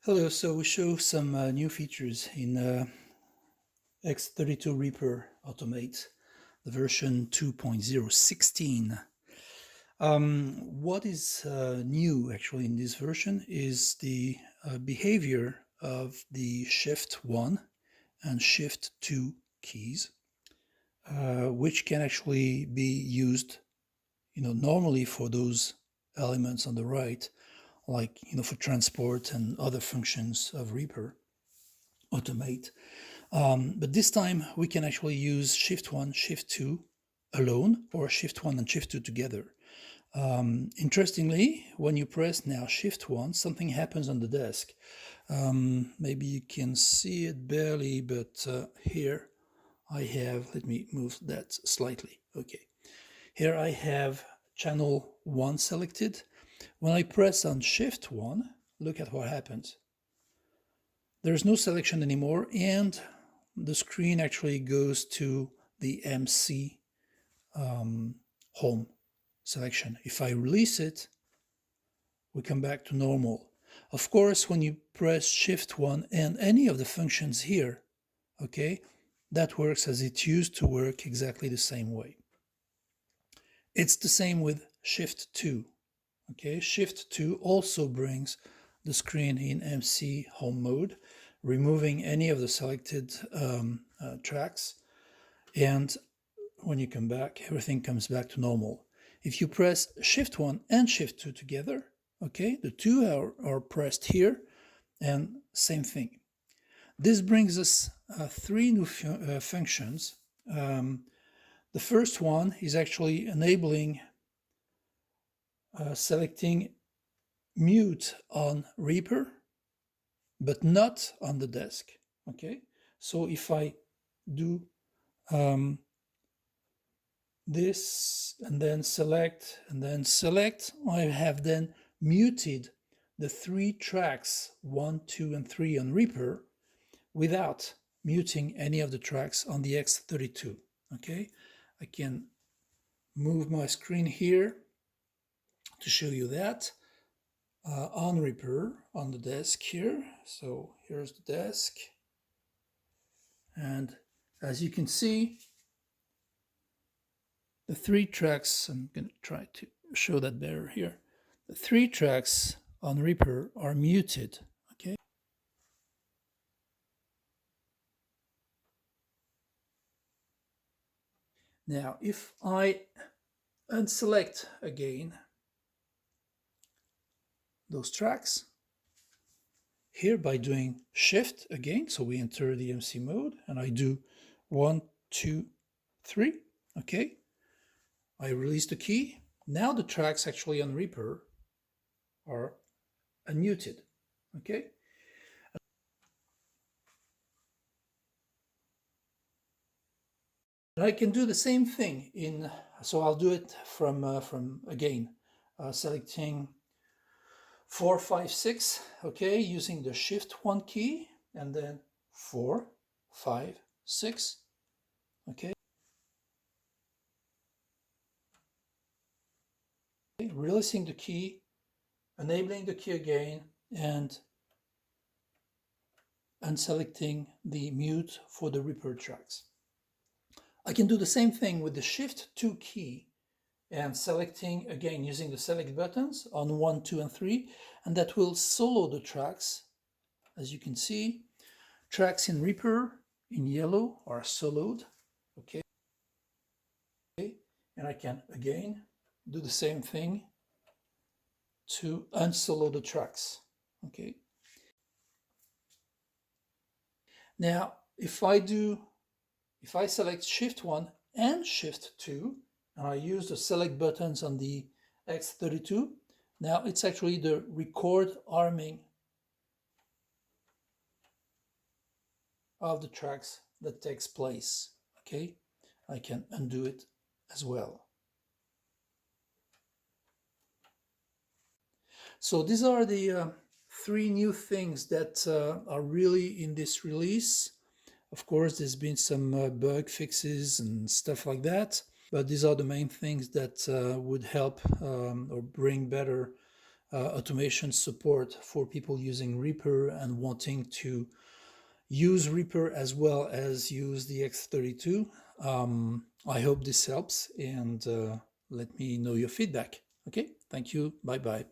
Hello, so we show some new features in X32 ReaperAUtomate, the version 2.016. What is new actually in this version is the behavior of the Shift 1 and Shift 2 keys, which can actually be used, normally for those elements on the right, like, for transport and other functions of Reaper Automate. But this time we can actually use Shift 1, Shift 2 alone, or Shift 1 and Shift 2 together. Interestingly, when you press now Shift 1, something happens on the desk. Maybe you can see it barely, but here I have, let me move that slightly. Okay, here I have channel 1 selected. When I press on Shift 1, look at what happens. There's no selection anymore, and the screen actually goes to the MC home selection. If I release it, we come back to normal. Of course, when you press Shift 1 and any of the functions here, okay, that works as it used to work, exactly the same way. It's the same with Shift 2. Okay, Shift 2 also brings the screen in MC home mode, removing any of the selected tracks, and when you come back, everything comes back to normal. If you press Shift 1 and Shift 2 together, okay, the two are pressed here, and same thing. This brings us three new functions. The first one is actually enabling selecting mute on Reaper, but not on the desk. Okay, so if I do this and then select, I have then muted the three tracks 1, 2, and 3 on Reaper without muting any of the tracks on the X32. Okay, I can move my screen here to show you that. On Reaper, on the desk here. So here's the desk. And as you can see, the three tracks, I'm going to try to show that better here. The three tracks on Reaper are muted. Okay. Now, if I unselect again those tracks, here by doing Shift again, so we enter the MC mode, and I do 1, 2, 3, okay. I release the key. Now the tracks actually on Reaper are unmuted, okay. And I can do the same thing so I'll do it from again, selecting 4, 5, 6, okay, using the Shift 1 key, and then 4, 5, 6, okay. Releasing the key, enabling the key again, and unselecting the mute for the Reaper tracks. I can do the same thing with the Shift 2 key and selecting again using the select buttons on 1, 2, and 3, and that will solo the tracks. As you can see, tracks in Reaper in yellow are soloed, okay. And I can again do the same thing to unsolo the tracks, okay. Now, if I select Shift 1 and Shift 2, and I use the select buttons on the X32, now it's actually the record arming of the tracks that takes place, okay. I can undo it as well. So these are the three new things that are really in this release. Of course, there's been some bug fixes and stuff like that, but these are the main things that would help or bring better automation support for people using Reaper and wanting to use Reaper as well as use the X32. I hope this helps, and let me know your feedback. Okay, thank you. Bye-bye.